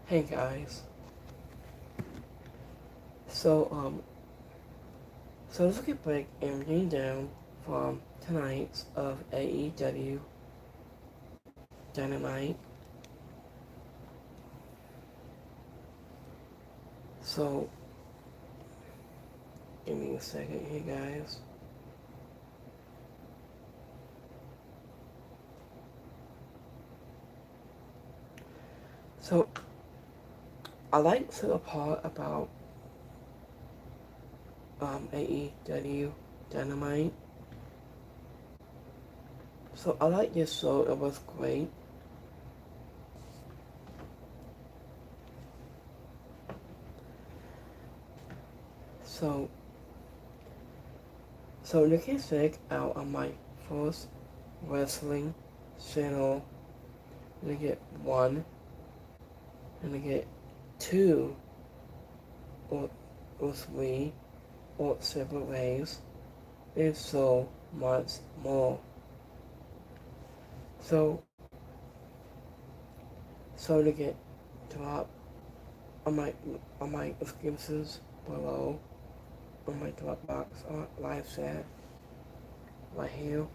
Hey guys, so let's get back and reading down from tonight's of AEW Dynamite. So give me a second here, guys. So I like the part about AEW Dynamite. So I like this show. It was great. So you can check out on my first wrestling channel. You get one, and you get two, or three, or several ways. There's so much more. So to get drop on my descriptions below on my Dropbox or live chat right here.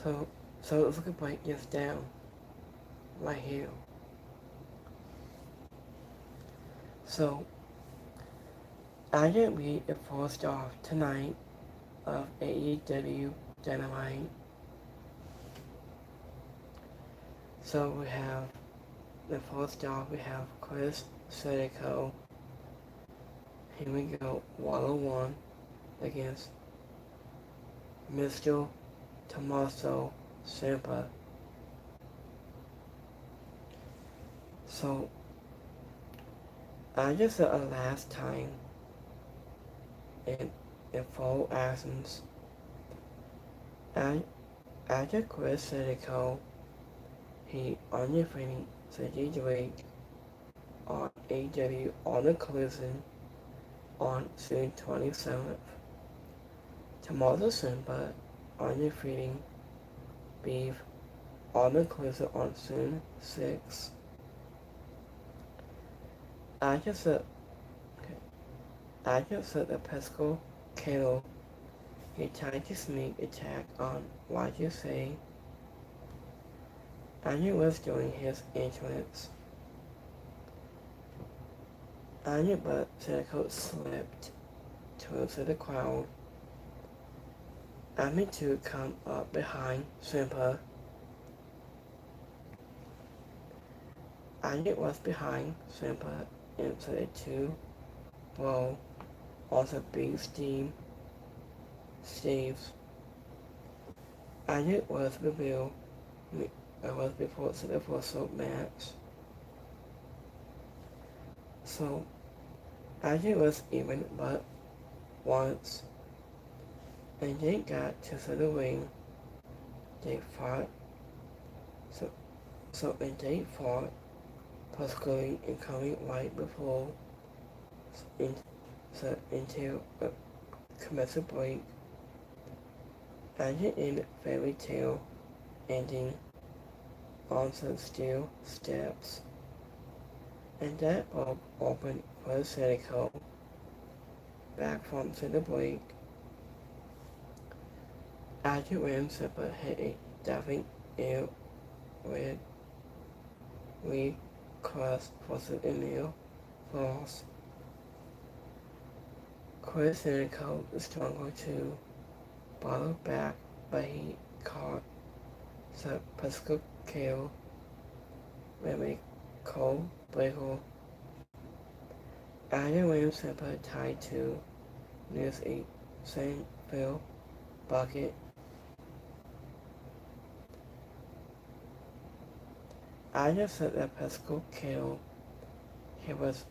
So let's break this down right here. So I didn't read the first off tonight of AEW Dynamite. So we have the first off, we have Chris Jericho. Here we go, 101 against Mr. Tommaso Ciampa. So I just said last time in full absence, after Chris Jericho, he undefeated surgery on AEW on the collision on June 27th. Tommaso Ciampa undefeated beef on the collision on June 6th. I just said the Pesco Kano, he tried to sneak attack on what you say, and he was doing his entrance. But Jericho slipped towards the crowd. Ami to come up behind Ciampa. Anya was behind Ciampa into a two-row also big Steve's. Anya was revealed was before the first match. So Anya was even but once, and they got to the ring. They fought. And they fought, possibly and coming right before into a commercial break. Anya in fairy tale ending on some steel steps, and that bulb opened for Jericho back from the break. After Ram Super hit a diving air with cross for the Emil Falls. Chris Jericho is stronger to bottle back, but he caught the Pesco Kale with a cold breaker. After Ram Super tied to near a Saint-Phil bucket. I just said that Pesco Kale, he was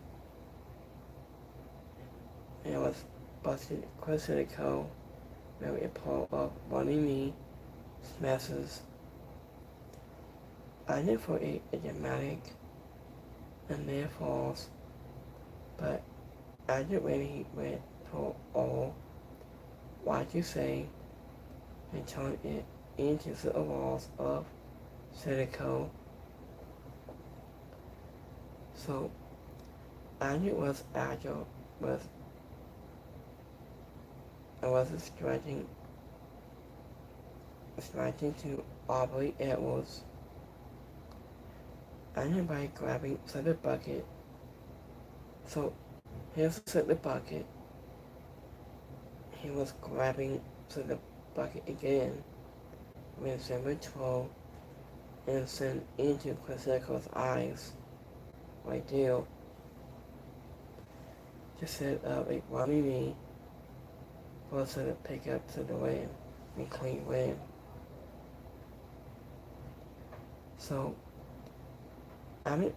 busted Chris Jericho with a pole of running knee smashes. I did for a dramatic and near falls, but I did when he went for all what you say and turned it into the walls of Jericho. So Andy was agile, was stretching to operate Edwards. Andy by grabbing the bucket. So here's the bucket. He was grabbing the bucket again with December 12 and sent into Quasico's eyes right there to set up a running knee for us to pick up to the win and clean win. So I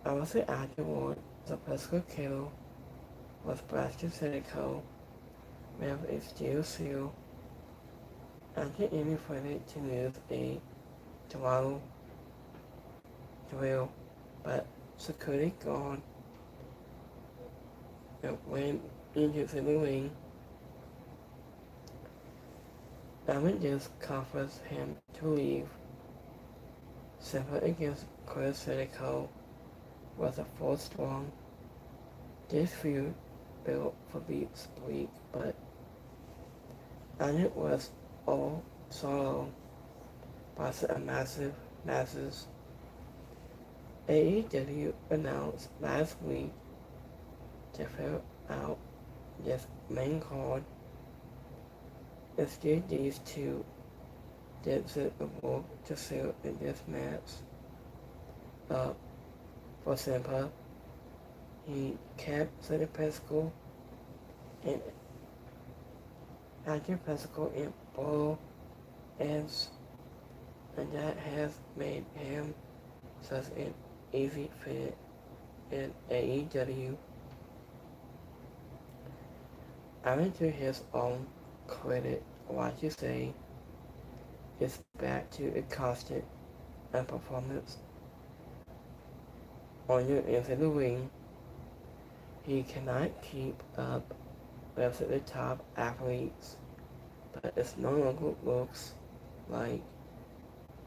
was say afterward the Prescott kill was blasted Seneco with a steel seal after aiming for it to use a throttle drill, but security guard went into the ring. Ahmed just comforts him to leave. Separate against Chris Seneco was a full strong. This feud built for Beats week, but Ahmed was all solo by a masses. AEW announced last week to fill out this main card. Instead, these two did the work to sell in this match. For Simpa, he kept the Pesco and Andrew Pesco in Bolo ends, and that has made him such an easy fit in AEW. Adding to his own credit, what you say is back to a constant and performance on your end of the ring. He cannot keep up with the top athletes, but it no longer looks like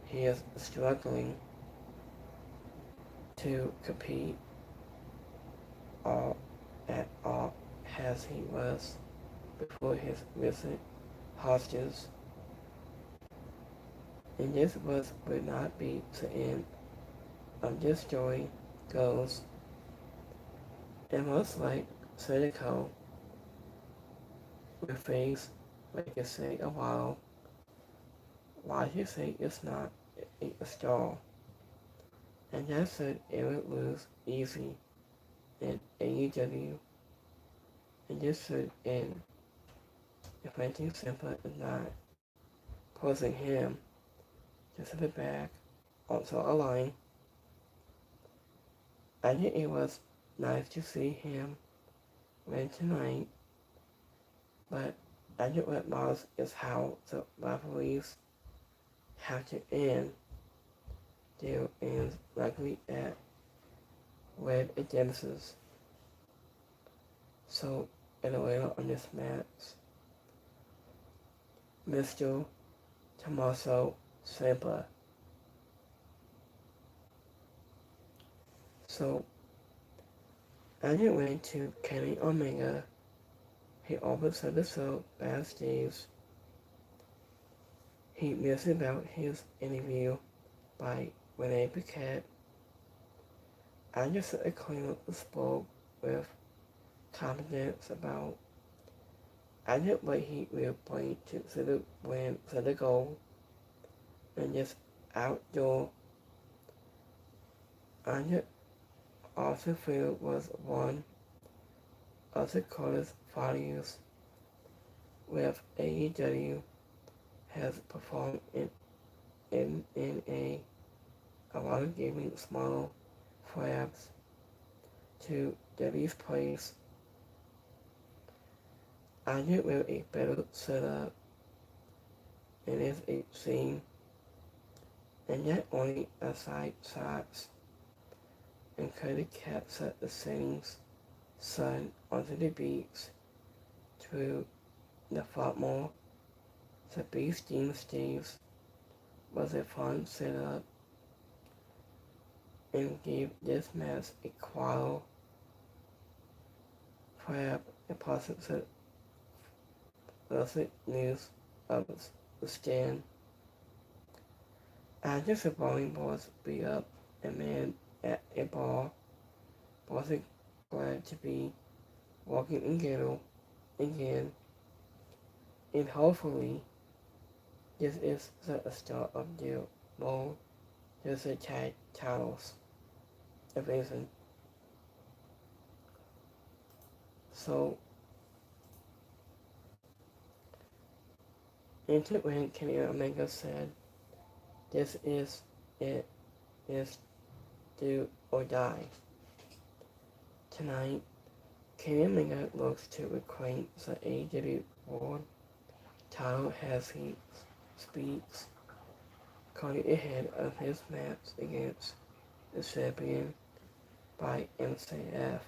he is struggling to compete all at all as he was before his recent hostels. And this would not be the end of this story goes. It was like Seneco will face, like you say, a while. Why you say it's not a stall? And that said it would lose easy in AEW. And this should end if anything simple is not posing him just at the back, also a line. I think it was nice to see him win tonight, but I think what matters is how the rivalries have to end. There ends likely at Red and Genesis. So, in a way on this match, Mr. Tommaso Ciampa. So, as it went to Kenny Omega, he opened the show backstage. He missed about his interview by Renee Paquette. Anderson Acclaim spoke with confidence about what he will bring to the win for the goal and this outdoor. Under Arthur Field was one of the coolest values with AEW has performed in a lot of giving small flaps to Debbie's place. I knew with a better setup and is a scene and yet only a side shots and could capture the setting's sun onto the beach through the Fatmore. The beach steam staves was a fun setup and give this match a qual grab a positive news of the stand. After the bowling balls beat up a man at a bar, was glad to be walking again, and hopefully this is the start of their bowl. There's a tag titles division. So into when Kenny Omega said, "This is it, is do or die." Tonight, Kenny Omega looks to reclaim the AEW World title as he speaks, calling ahead of his match against the champion by MCF.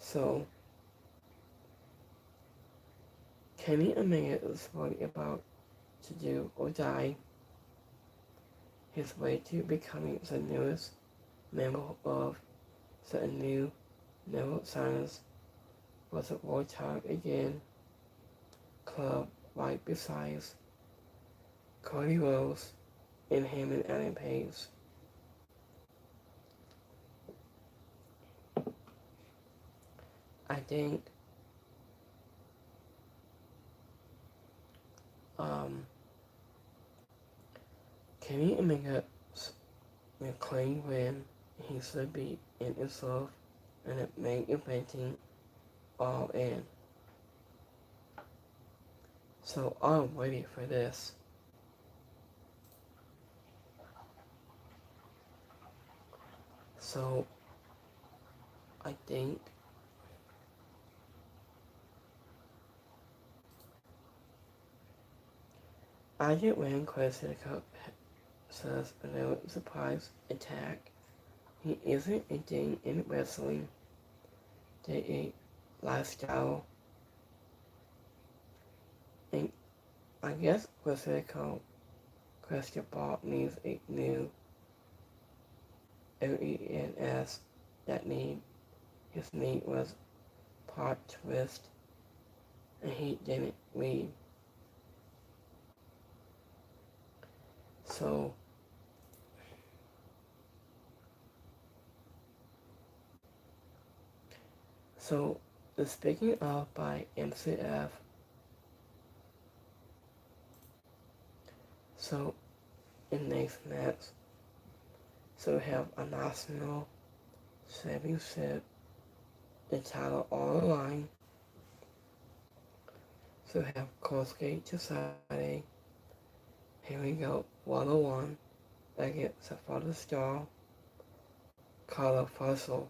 So, Kenny Omega is worried about to do or die his way to becoming the newest member of the new Never Silence was a World Title Again club right beside Cody Rhodes and him and Adam Page. I think Kenny Omega's McLean win, he should be in himself and it main eventing all in. So I'm waiting for this. So I think Agent Rand Questica says a little surprise attack. He isn't a thing in wrestling. They a lifestyle. And I guess Questica Ball needs a new LENS that his need was part twist and he didn't read. So the speaking of by MCF. So in next match, so we have a national championship, the title all the line. So we have Kosuke Society. Here we go, 101 against the father star, Carla Fussell.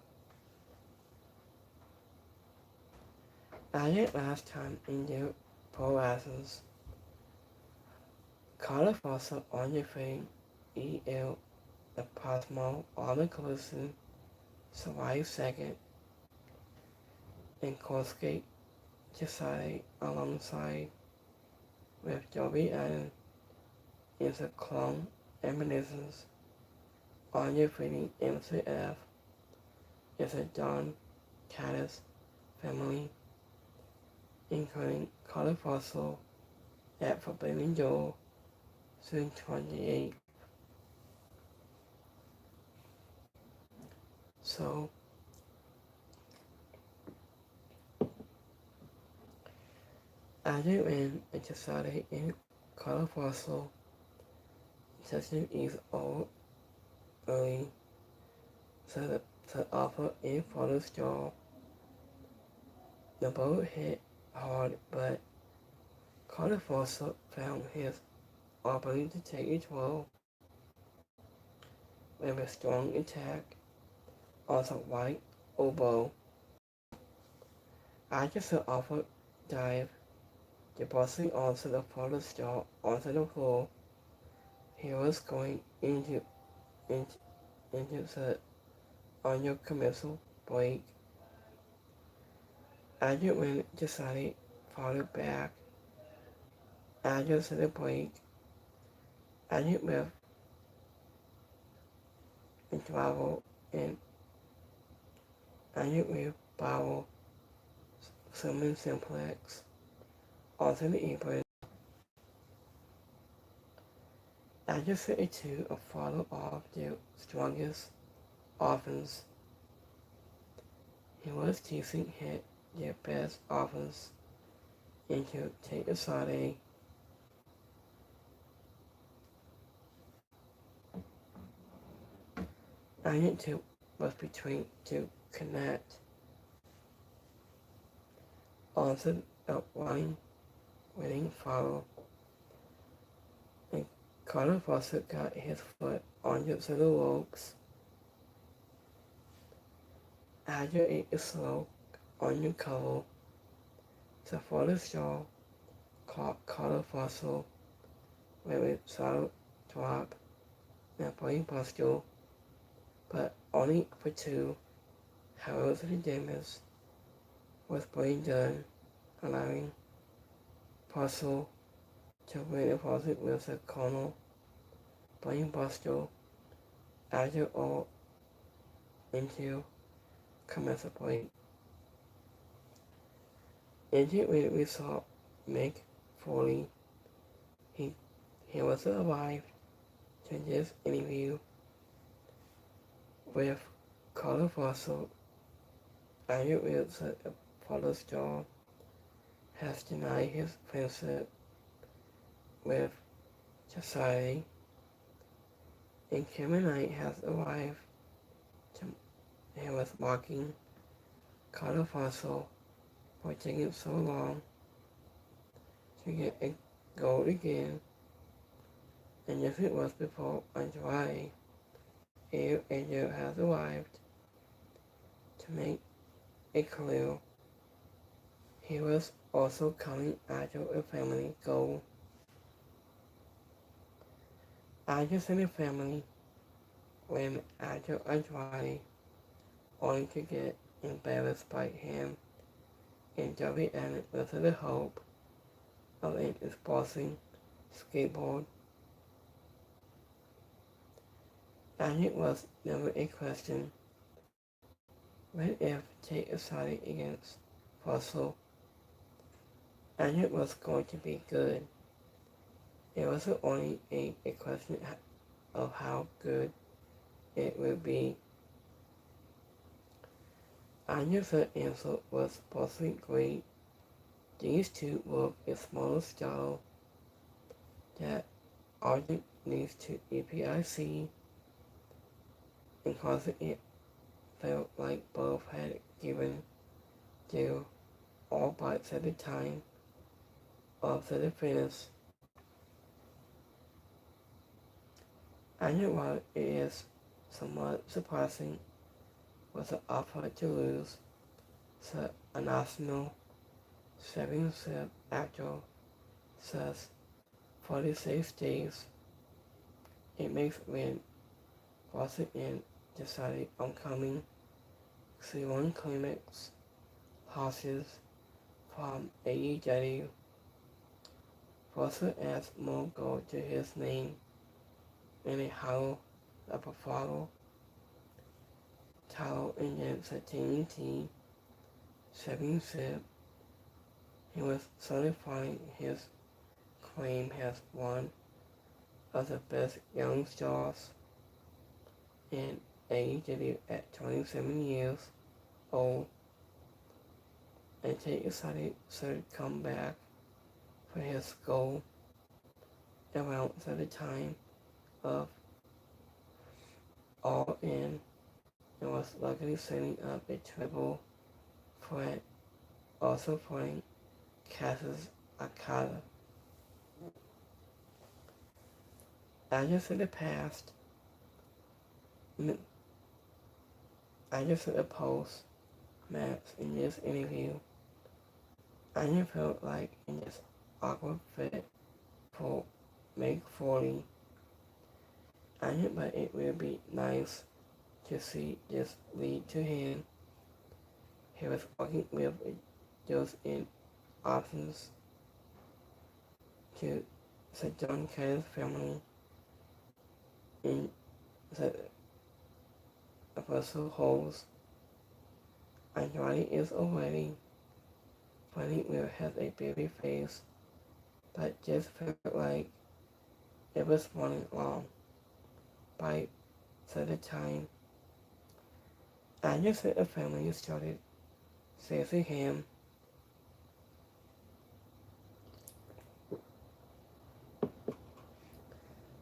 As it last time in the pro wrestlers, Carla Fussell on the fame EL the Cosmo all inclusive survived second, and Kosuke Society alongside with Joby Allen is a clone reminiscence on your feeding MCF is a Don Caddis family, including Carla Fossil at Forbidden Door, soon 28. So, Adam and a society in Carla Fossil, session is all early, so the offer in Father's jaw. The boat hit hard, but Carla Fossil found his ability to take it well with a strong attack, also white elbow. After the offer dive, the bossing onto the father's jaw onto the floor. He was going into the uncommercial break. After when decided farther back, after the break, Agent with and travel and Onion with Bowel Summon Simplex onto the apron. After 52, a follow of their strongest offense. He was teasing hit their best offense into take a Saturday. Onion 2 was between to connect onto a winning follow, and Carter Fawcett got his foot onto the ropes. After a slow onion cover, the father's jaw caught Carter Fawcett with a solid drop and a brain buster, but only for two. However, the damage was brain done, allowing Fawcett to win the Fawcett with a corner brain buster after all into commercial break. Into it we saw Mick Foley. He was alive to this interview with Carter Fawcett. Andrew Wilson, Apollo's jaw, has denied his friendship with society, and Kevin Knight has arrived. He was mocking Carter Fawcett for taking so long to get a goal again, and if it was before Andrade, AEW has arrived to make it clear he was also coming after a family goal. Ajay and the family went after Andrade only to get embarrassed by him in WN with the hope of an exposing skateboard. And it was never a question. What if Tate decided against Fossil? And it was going to be good. It wasn't only a question of how good it would be. Anya's answer was possibly great. These two were a smaller style that Argent needs to APIC, and causing it felt like both had given their all bites at the time of the finish. And while it is somewhat surprising with the offer to lose to a national 7-step actor says 46 days, it makes when Fawcett and decided on coming C1 climax passes from AEW. Fawcett adds more gold to his name in a hollow of a follow title against the TNT 7-step. He was solidifying his claim as one of the best young stars in AEW at 27 years old, and Tate decided to come back for his goal around the time of All In, and was luckily setting up a triple threat, also playing Cass's Akata. I just in the past, I just in the post match in this interview, I just felt like in this awkward fit for Make 40. But it will be nice to see this lead to him. He was working with those in options to the John Kelly's family in the Russell holds. Andrade is already funny Will has a baby face, but just felt like it was running long. By the time Anya said the family started chasing him,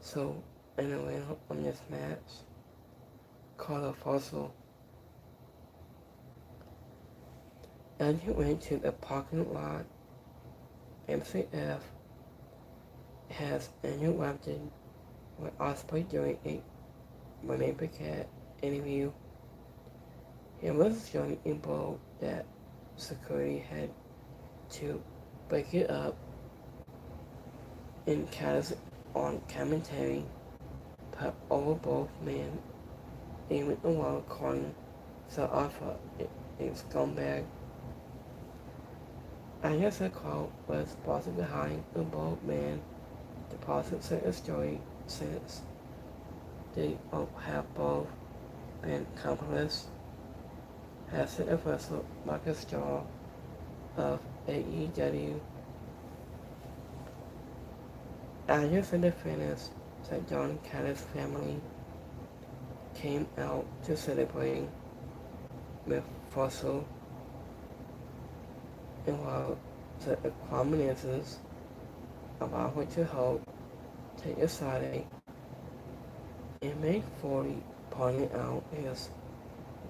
so in the win on this match, called a fossil, Anya went to the parking lot. MCF has interrupted with Osprey during a Renee Paquette interview. He was showing in bold that security had to break it up in Cass on commentary, put over both men, even while calling the offer a scumbag. I guess the call was possibly behind the bold man. The positive set a story since they have both been accomplices, has the vessel like a star of AEW. Agnes and the finish that John Caddis family came out to celebrate with Fossil, and while the prominences about what to hope take aside and May 40 pointing out his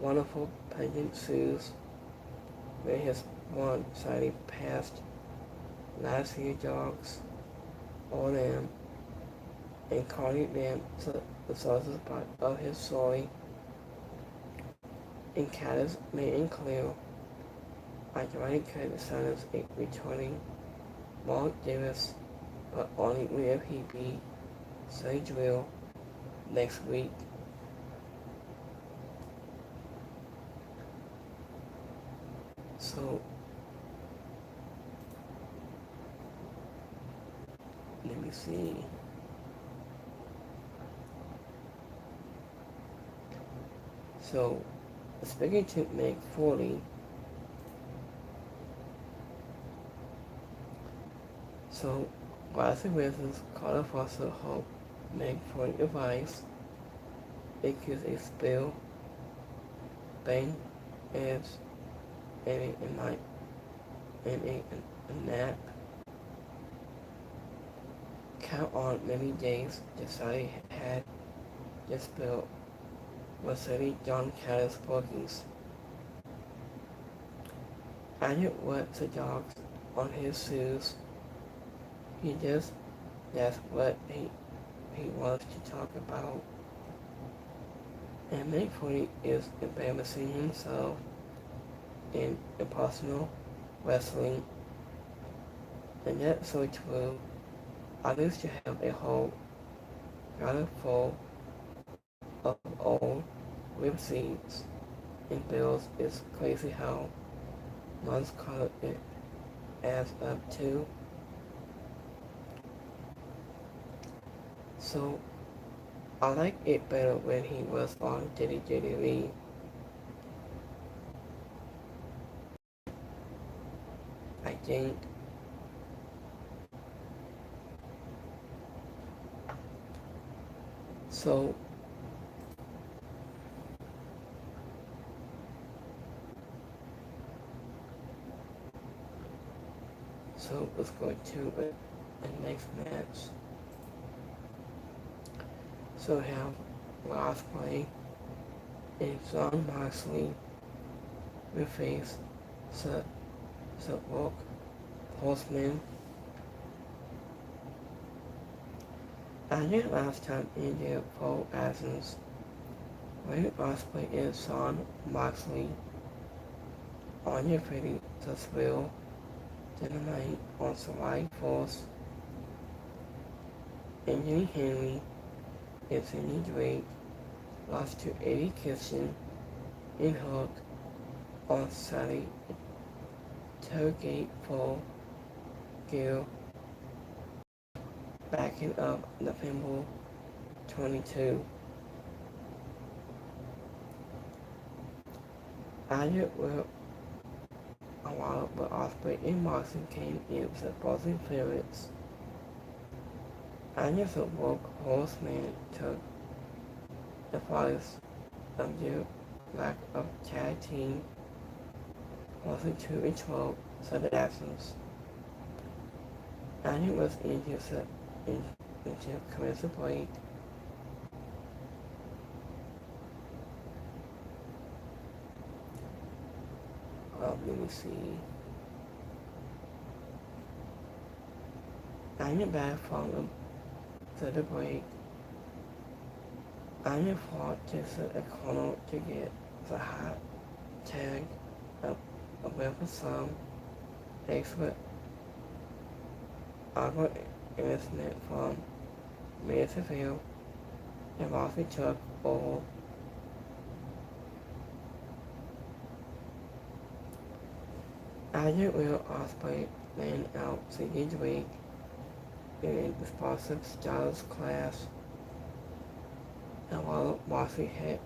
wonderful pendant shoes where his one-sided past last year dogs on them and calling them to the sources part of his story. And Caddis made it clear Andrade could silence a returning Mark Davis, but only if he beat Sage Will next week. So let me see. So speaking to Meg 40, so Glassy Wilson's Carter Foster Hope Meg 40 advice, accused a spill, bang, edge, and a nap. Count on many days decided had this bill was setting John Caddis' bookings. Added what the dogs on his shoes. That's what he wants to talk about. And Mick is embarrassing himself in impersonal wrestling. And that's so true. I used to have a whole rather full of old receipts and bills. It's crazy how months caught it adds up to. So I like it better when he was on WWE. I think. So let's go to the next match. So we have Osprey and John Moxley will face the Walk Horseman. I think last time in their full absence, when Osprey and John Moxley on your pretty to spill Dynamite on July 4th. Anthony Henry and Cindy Drake lost to Eddie Kitchen in Hook on Saturday. Tailgate for Gill backing up November 22. Added with a while, but Osprey and Moxley came in with opposing favorites. Added the woke horseman took the place of their lack of tag team wasn't 2-12 Southern absence. Added was into commercial break. Let me see. Added back from the break. Added fought to set a corner to get the hot tag up with some expert awkward investment from Mansfield and Moxley took over. Added Will Osprey ran out second week in a responsive Styles class, and while Moxley hit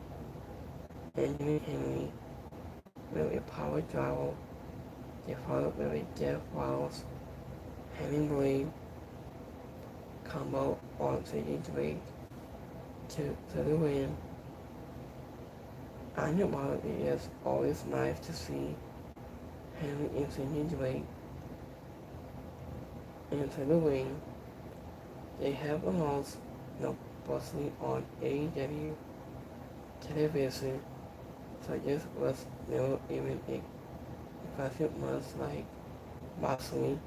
Anthony Henry with a power driver, they followed with a Jeff Wallace Hemingway combo on second week to the win. I know while it is always nice to see Henry in second week into the wing, they have announced no posting on AEW television, so this was never even a question much like Moxley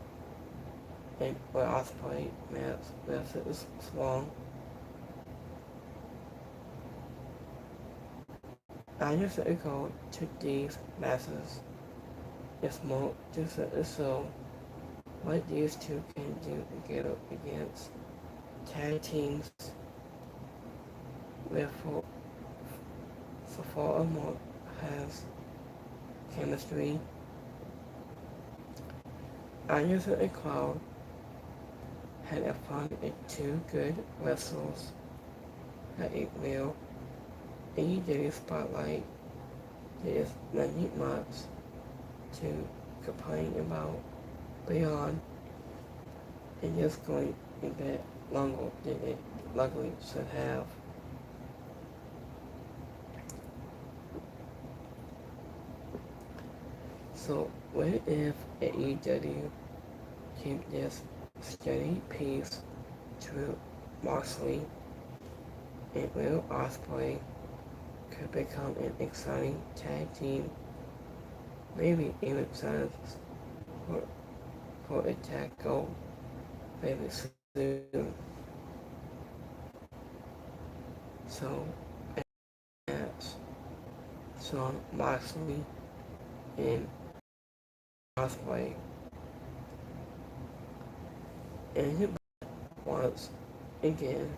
and Osprey match versus Swan. I just echo to these matches. It's more just to show what these two can do together against tag teams where four or more has chemistry. Anderson and Cloud had a fun and two good wrestles at a real AEW spotlight. There is nothing much to complain about beyond it just going a bit longer than it luckily should have. So what if AEW keep this steady pace to Moxley and Will Osprey could become an exciting tag team, maybe even signs for a tag goal very soon. So that's Sean Moxley and Osprey. And once again,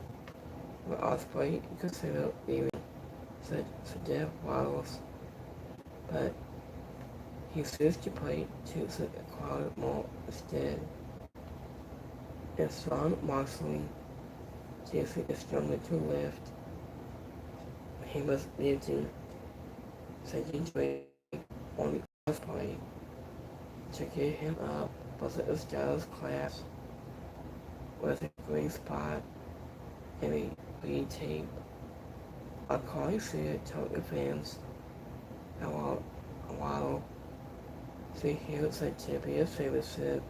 with Osprey considered leaving Jeff Wallace, but he switched to play to acquire more instead. And Sean Moxley, Jason is stronger to lift. He was lifting second Drake on the Osprey to get him up, but the Styles class was a great spot and a lead tape. A call said told the fans a while they heard that Tibia's favorite said,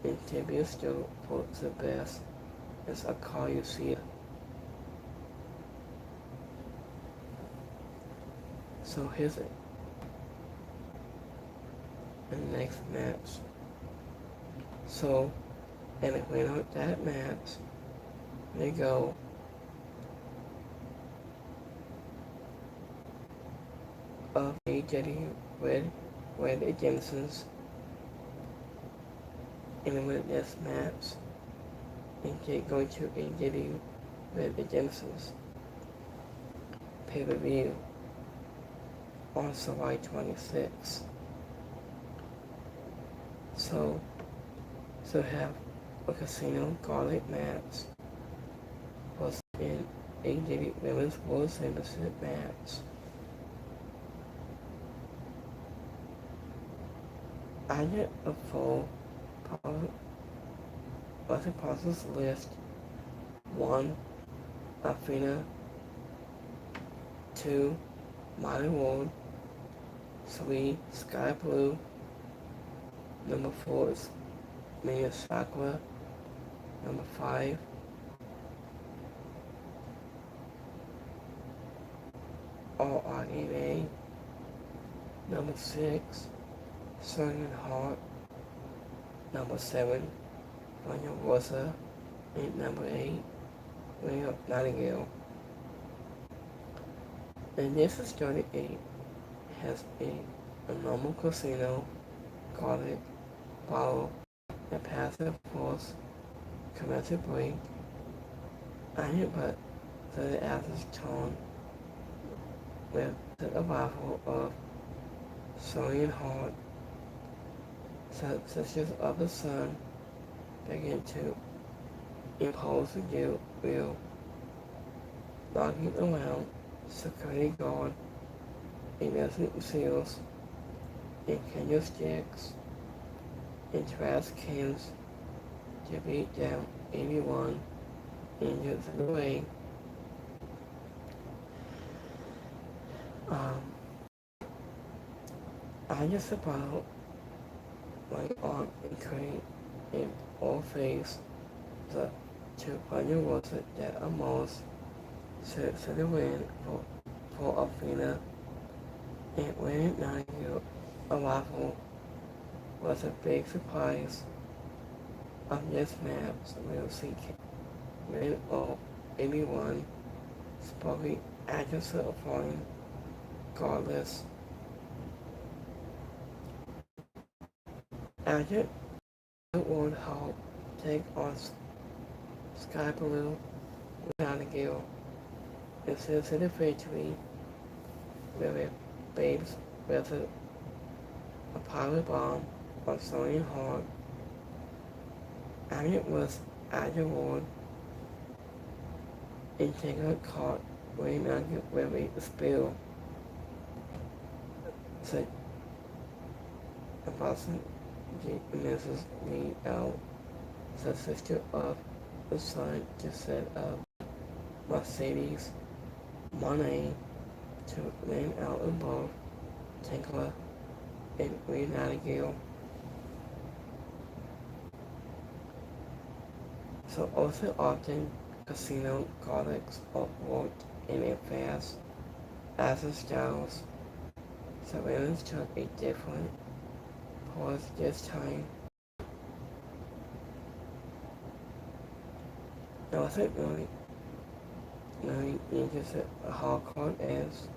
and Tibia still puts the best as a call you see it. So here's it. And the next match. So, and it went out that match. They go of AEW with the Jamesons and with this match and get going to AEW with the Jamesons pay-per-view on July 26th. So have a Casino Garlic match was in AEW Women's World Championship match I get a full process list. 1. Athena. 2. Mighty World. 3. Sky Blue. Number 4 is Mia Sakura. Number 5. RRNA. Number 6. Sun and Heart. Number 7. Vanya Rosa. And number 8. William Nightingale. And this is 38. Has a normal casino, garlic, bottle, and passive force, commercial break. I hit but the average tone with the arrival of Sony and Hard, such as of the sun, begin to impose the wheel, knocking around security guard, innocent seals, and candlesticks, and trash cans to beat down 81 inches away. I just about my arm and crane in all face the 200 was it that almost set the wind for Athena, and when it not arrival was a big surprise. On this map, we'll see when 81 spotty accuracy of foreign regardless. Agent would help take on Sky Blue Nightingale and sends to the victory with a babes with a pilot bomb on Sony Hard. Agent was Agile and taken caught when Agent with a spill. So the person Mrs. Lee out, the sister of the son to set up Mercedes money to land out in both Tinkler and Green Nightingale. So also often casino garlics are worked in a fast as the styles. Surveillance took a different pause this time. It wasn't really just a hardcore as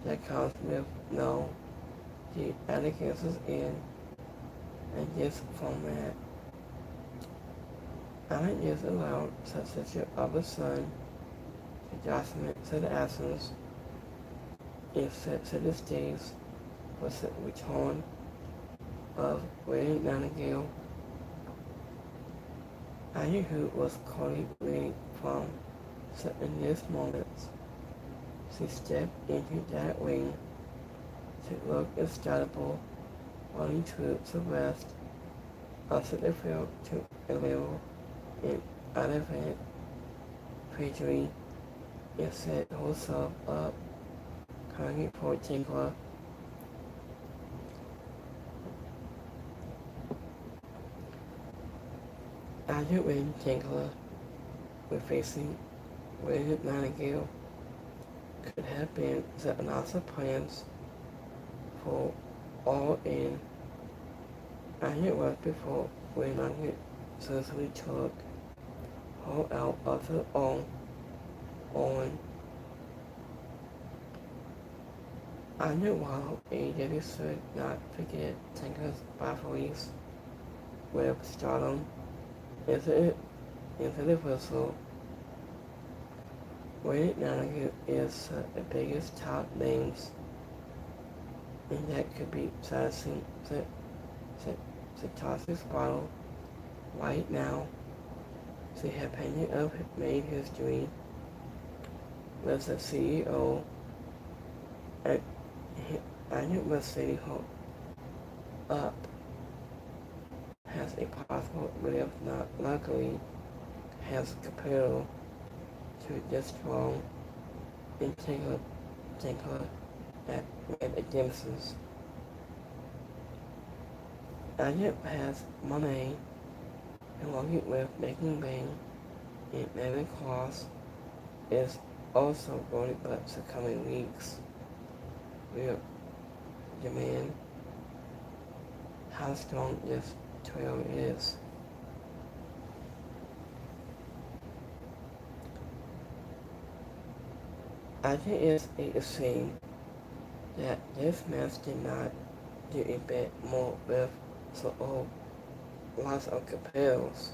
that comes with no the elegance is in and this format. I just allowed such of the sun to document to the essence and set to the stage for the return of William Nightingale. I knew who was calling reading from, so in this moment, she stepped into that wing to look excitable, wanting troops arrest, also the field to a level in unevent prejury, and set herself up, calling for Tinkler. After when Tinkler were facing William Nightingale could have been the announcer plans for all in. And it was before William Nightingale successfully took her out of her own on. I knew while AEW should not forget Tinkler's rivalries with Stardom into the whistle. William Nightingale is the biggest top names, and that could be sizing the toxic bottle right now. The opinion of made history was the CEO and I was setting her up as a possible if not luckily has capital to destroy and take her at Red Genesis. Egypt has money and working with making bank and Mary Cross is also going but the coming weeks will demand how strong this trail is. I think it's a shame that this match did not do a bit more with so lots of compels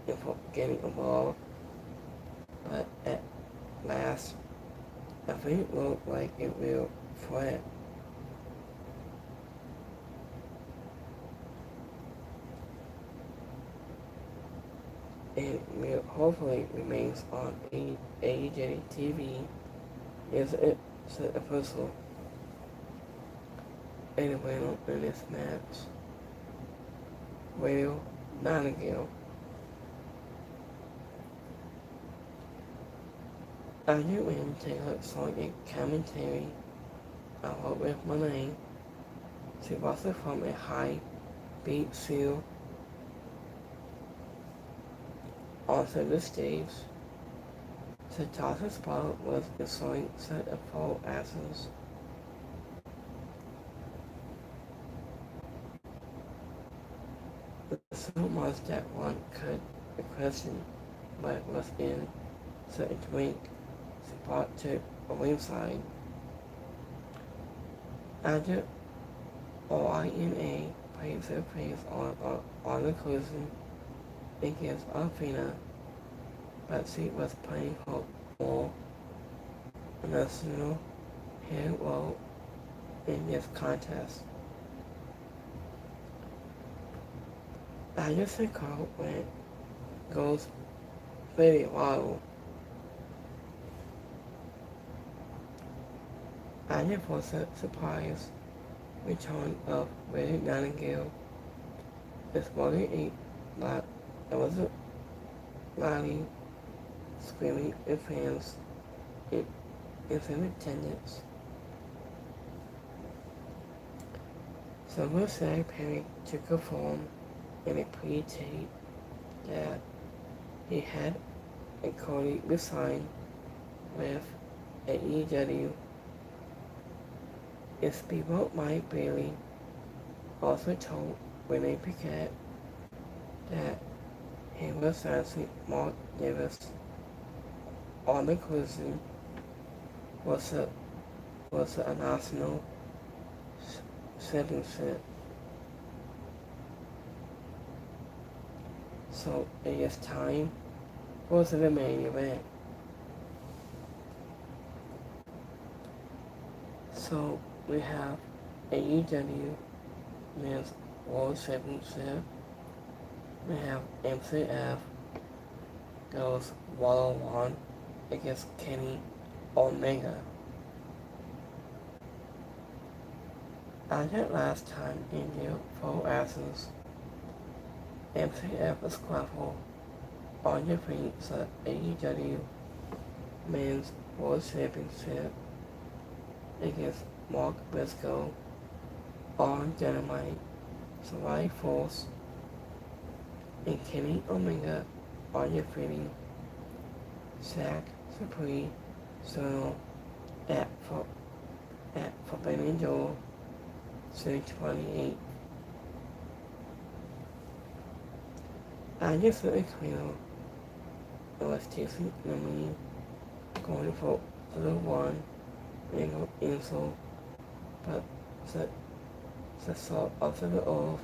for getting involved, but at last, I think it looked like a real threat. And will hopefully remains on AEW TV is it the official and winner in this match. Will Nightingale. I knew when Taylor saw a commentary about with my name. She was from a high beat seal onto the stage. The Tasha spot was a sewing set of full asses. So much that one could question what was in the drink spot to a ringside. After OINA plays their face on the collision against Alfina, but she was playing for more national hero in this contest. I just recall when it goes very wild. I just was a surprise return of Lady Nightingale. This morning there was a rally screaming with fans in attendance. So we'll say Perry took a form in a pre-tape that he had a Cody resigned with AEW. His people Mike Bailey also told Renee Paquette that he was actually Mark Davis on the collision was a national championship. So it is time for the main event. So we have AEW Men's World Championship. We have MCF goes 1-on-1 against Kenny Omega. I did last time in the full absence. MCF was squabble on defeats the AEW Men's World Championship against Mark Briscoe on Dynamite, July 4th, and Kenny Omega on defeating Zack Sabre Jr. at Forbidden Door 628. I just really clear it was Jason Lemony going for the one and insult, but the salt of the oath,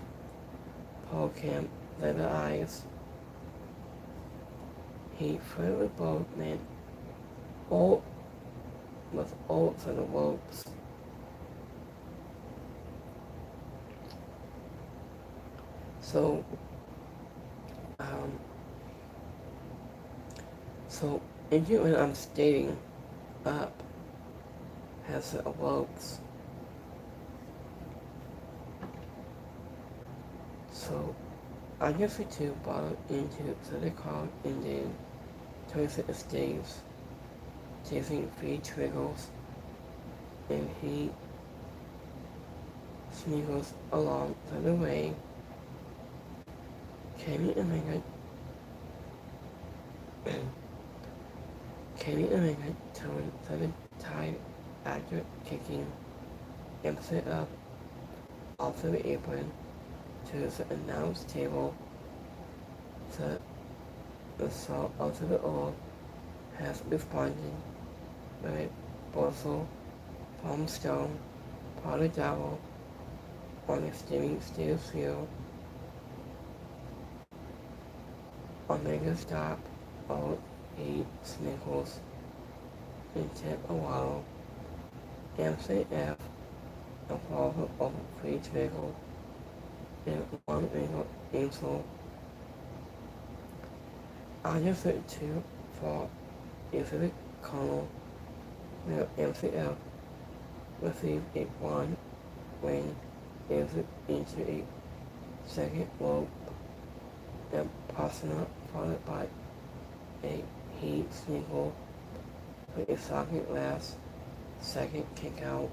Paul Camp leather eyes. He further both men all with all for the ropes. So even when I'm stating up has the ropes. So I guess the two bottled into silicone and then twisted staves, chasing free triggers, and he sneakers along the way. Kenny Omega Kenny Omega turned to the tide after kicking Empty up off the apron to the announce table. The salt of the oil has responded with a bristle from stone powder dabble on a steaming steel seal. Omega stop all eight snickles and took a while. MCF involved of free trigger and one angle insult. I just said two for Pacific Colonel where MCF received a one wing exit into a second rope and Pasana followed by a heat single with a socket last second kick out.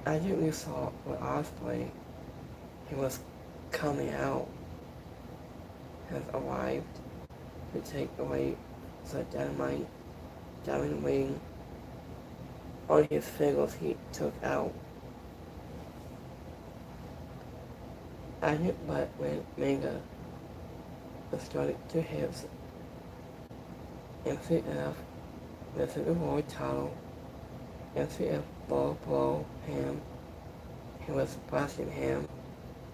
As we saw with Osprey, he was coming out, has arrived to take away the Dynamite diamond ring on his fingers he took out. I did but when Mega started to hit MCF with the world title, MCF blow him. He was blasting him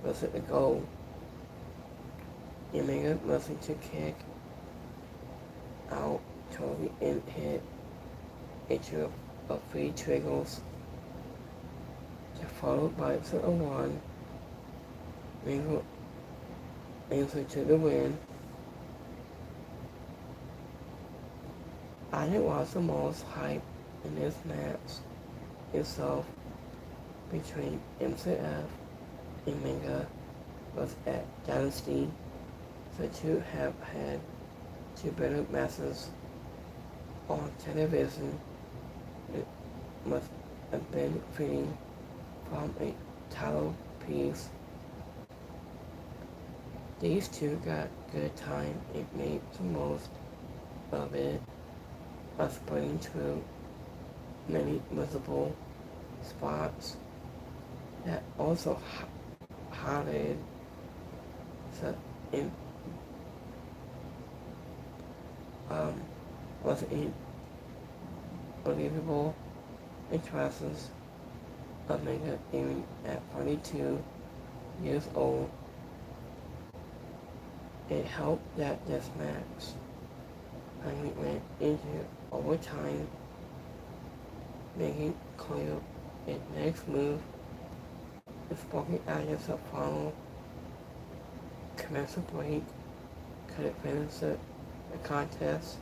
with the goal. Omega listened to kick out toward the end hit into of three triggers, followed by the one. Mingle answer to the win. I think was the most hype in this match itself between MCF and Mega was at Dynasty. The two have had two better matches on television. It must have been fitting from a title piece. These two got good time and made the most of it, spreading through many visible spots that also highlighted the was unbelievable interests of Mega even at 42 years old. It helped that this match finally went into overtime, making clear its next move is spoken as a final commercial break could finish the contest.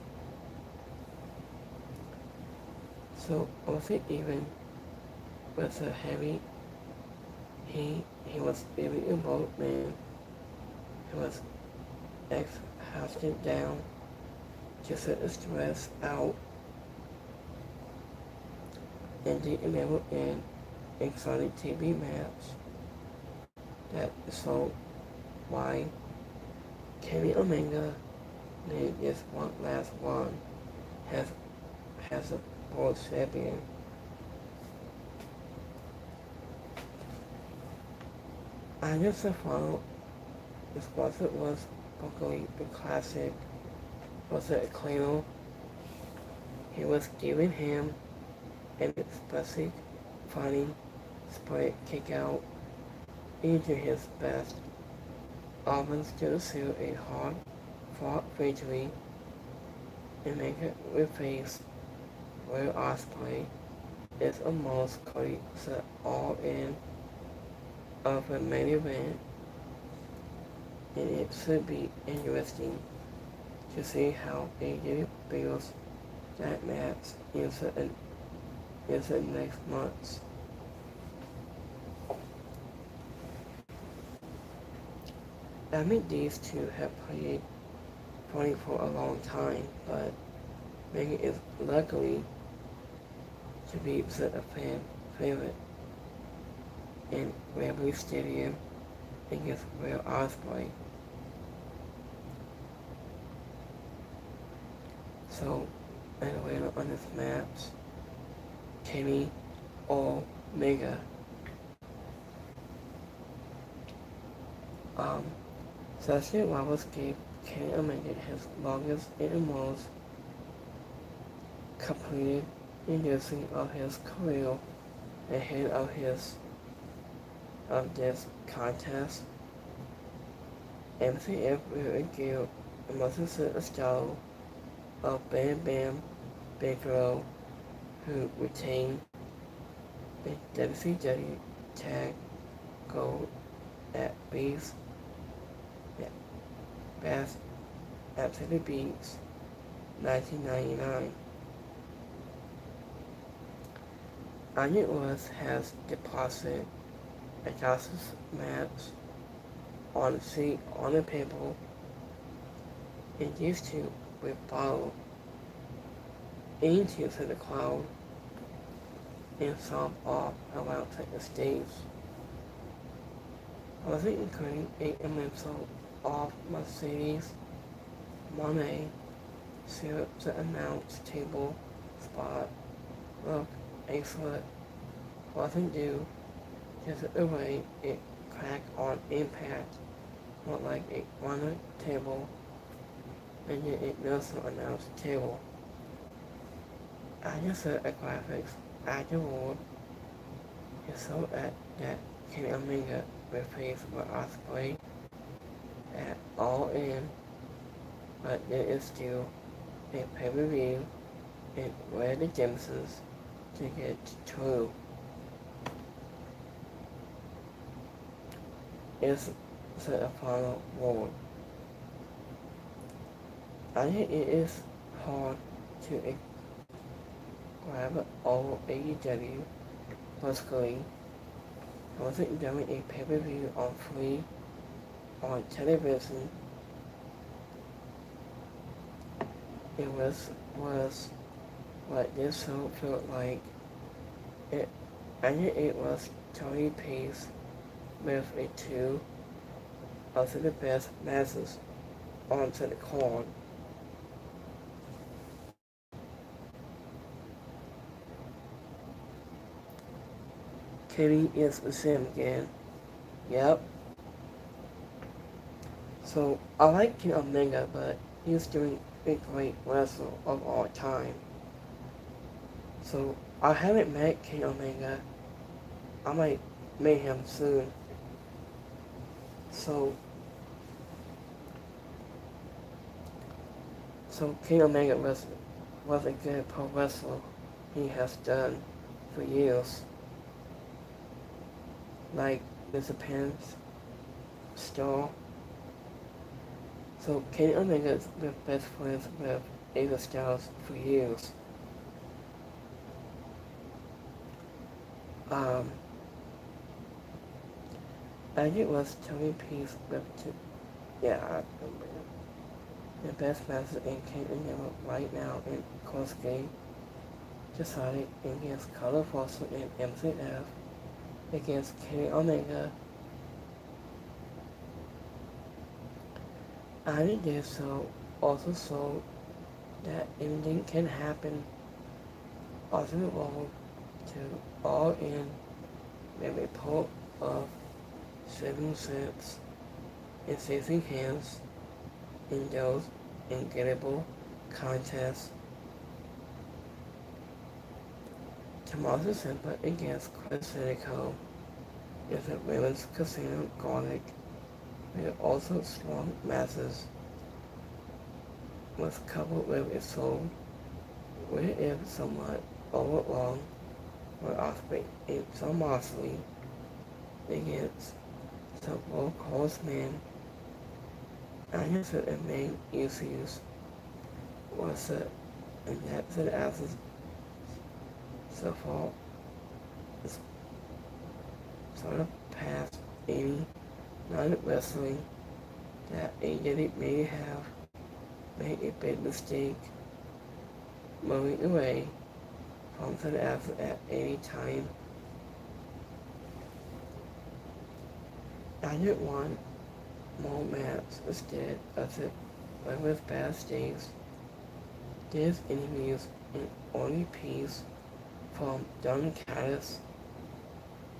So was it even with the heavy he was very involved man. He was exhausted down to set the stress out and the never end exciting TV match that so why Kenny Omega needed this one last one has a world champion. I just follow this was probably the classic was it Cleo. He was giving him an expressive funny spread kick out into his best. Alvin still seal a hard fought victory and make it reface where Osprey is almost complete set all in of a main event, and it should be interesting to see how AEW builds that match into the next months. I mean, these two have played playing for a long time, but Megan is luckily to be a fan favorite in Wembley Stadium against Will Ospreay. So, anyway, on this match, Kenny Omega. Sasha Roberts gave Kenny Omega his longest and most completed inducing of his career ahead of this contest. MCF will again must a style of Bam Bam Bigelow, who retained the WCW tag gold at Beast Bass Absolutely Beats 1999. Onion Woods has deposited a justice match on the seat on the table, and these two will follow into the crowd and stomp off around the stage. Also including a immensal of Mercedes Monet to the announce table spot. Look, a foot wasn't due, just the way it cracked on impact, not like a runner table, and yet it doesn't announce table. I just said a graphics afterward, you saw that Kenny Omega replaced with Ospreay at All In, but there is still a pay-per-view and where the Jamesons to get through. Is the final word. I think it is hard to grab all AEW, basically. I wasn't doing a pay-per-view on free on television. It was what this show felt like. I think it was Tony Pace with a two of the best matches onto the card. Kenny is the same again. Yep. So I like Kenny Omega, but he's doing a great wrestler of all time. So I haven't met Kenny Omega. I might meet him soon. So Kenny Omega was a good pro wrestler. He has done for years. Like the Japan's star. So Kenny Omega has been best friends with AEW Styles for years. I think it was Tony Peace with yeah, I remember. The best match in Kenny Omega right now in Kosuke decided against Color Foster and MCF against Kenny Omega. I did so also so that anything can happen. Ultimate World to All In with a pull of 7 sets and 16 hands in those ungettable contests. Tommaso Ciampa against Chris Jericho is a women's casino garlic with also strong matches was coupled with a soul where if somewhat overlong were Ospreay and some Moxley against some low horsemen. I guess that the main issues was that and that's the absence so far is sort of past any non-wrestling that AEW may have made a big mistake moving away from the athlete at any time. I didn't want more maps instead of it with bad states. This enemies an only piece from Don Caddis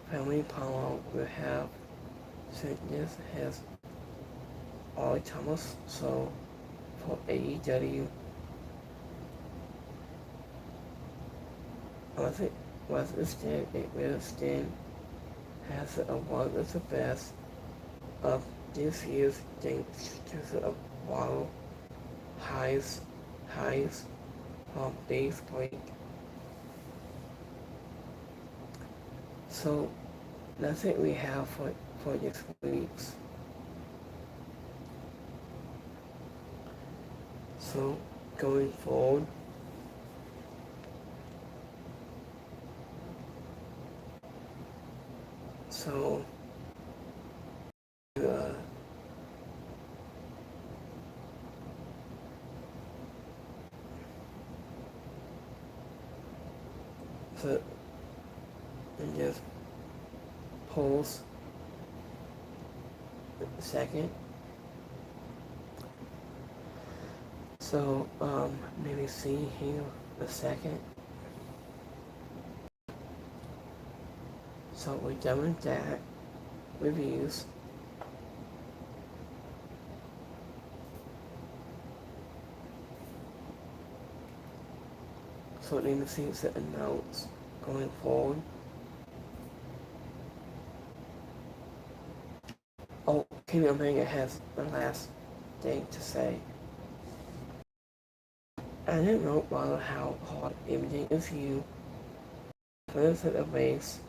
family Paulo will have since this has all Thomas so for AEW. Was instead it will stand as one of the best of this year's thanks to the wild highs from base break. So that's it we have for this week's. So going forward, so so and just pause a second. So maybe see here a second. So we're done with that reviews. So let me see certain notes going forward. Oh, Kenny Omega has the last thing to say. I didn't know about how hard everything is you. First at the race,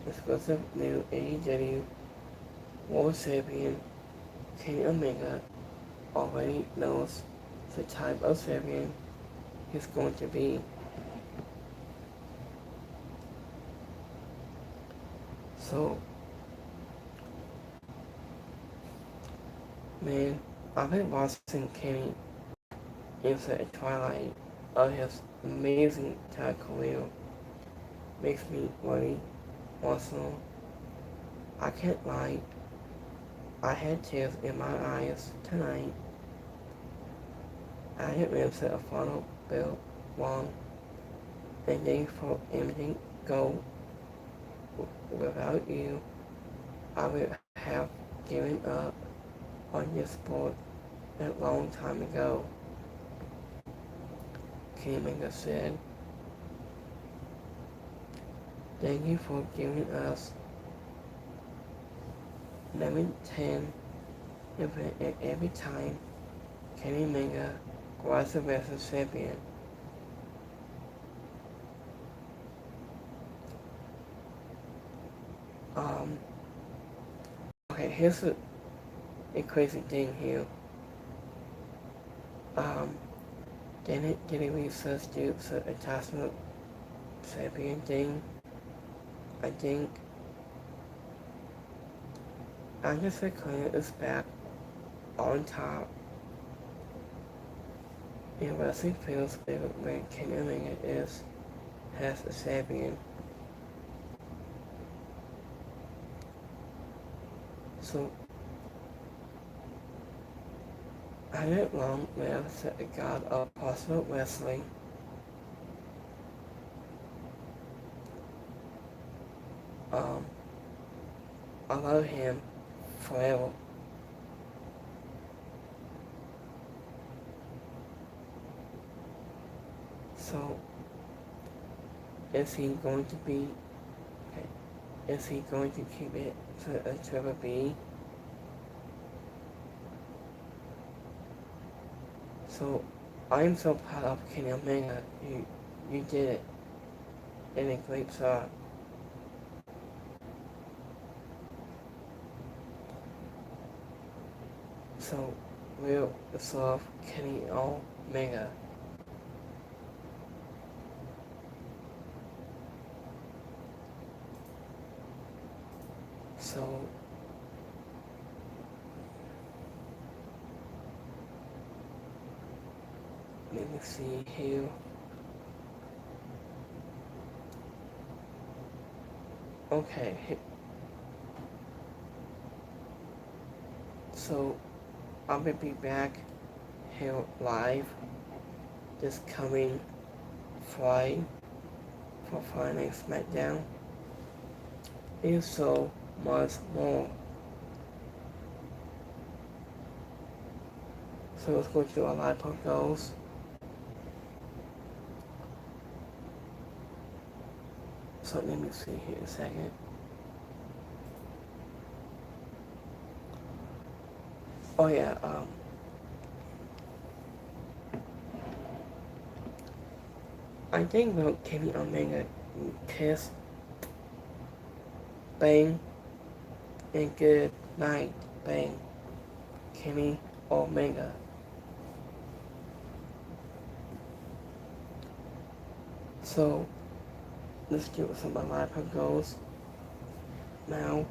exclusive new AEW World Champion Kenny Omega already knows the type of champion he's going to be. So, man, I've been watching Kenny into the twilight of his amazing tag career. Makes me really emotional. I can't lie, I had tears in my eyes tonight. I didn't really set a final bill wrong, and thanks for everything go. Without you, I would have given up on this sport a long time ago. Kamiga said, thank you for giving us 11-10 event every time Kenny Omega was the Wrestling Champion. Okay, here's a crazy thing here. Didn't we just do the attachment champion thing? I think. Anderson Clan is back on top. And wrestling feels bigger when Kenny Omega has a champion. So I didn't long live the god of possible wrestling. I love him forever. So is he going to be? Is he going to keep it to a Triple B? So I'm so proud of Kenny Omega. You did it in a great job. So we'll solve Kenny Omega. So let me see here. Okay, so I will be back here live this coming Friday for Friday Night SmackDown. And so much more. So let's go to our live pub goals. So let me see here a second. Oh yeah, I think about Kenny Omega Kiss, Bang, and Good Night, Bang, Kenny Omega. So let's do some of my live pub goals now.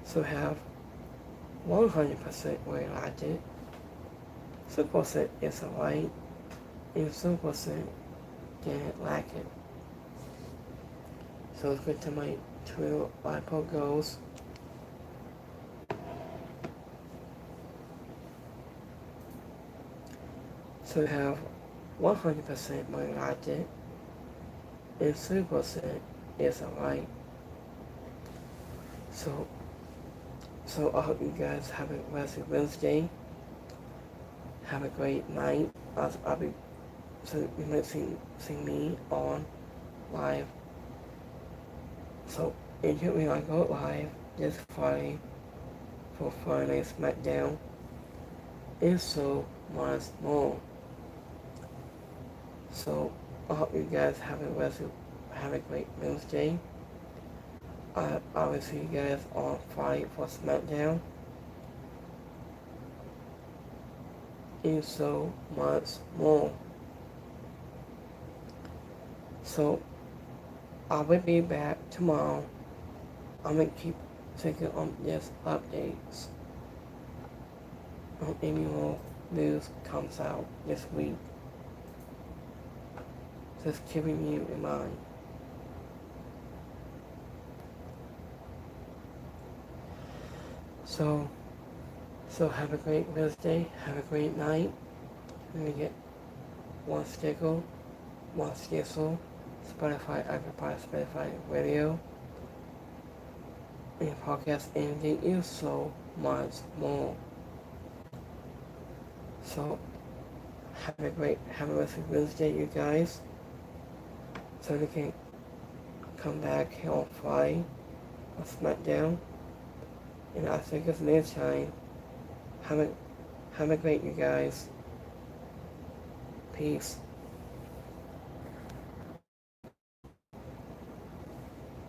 So have 100% where I liked it, 2% is alright, and 2% didn't like it. So let's get to my 2 live pub goals. So have 100% where I liked it, and 2% is alright. So I hope you guys have a blessed Wednesday. Have a great night. I'll be, so you might see me on live. So enjoy me, I go live this Friday for Friday Night SmackDown and so much more. So I hope you guys have a great Wednesday. I will see you guys on Friday for SmackDown. And so much more. So I will be back tomorrow. I'm gonna keep checking on this updates on any more news comes out this week. Just keeping you in mind. So have a great Wednesday, have a great night. I'm gonna get one stickle, Spotify, Spotify Radio, and podcast, anything is so much more. So have a blessed Wednesday, you guys. So we can come back here on Friday on SmackDown. And I'll see you guys next time. Have a great, you guys. Peace.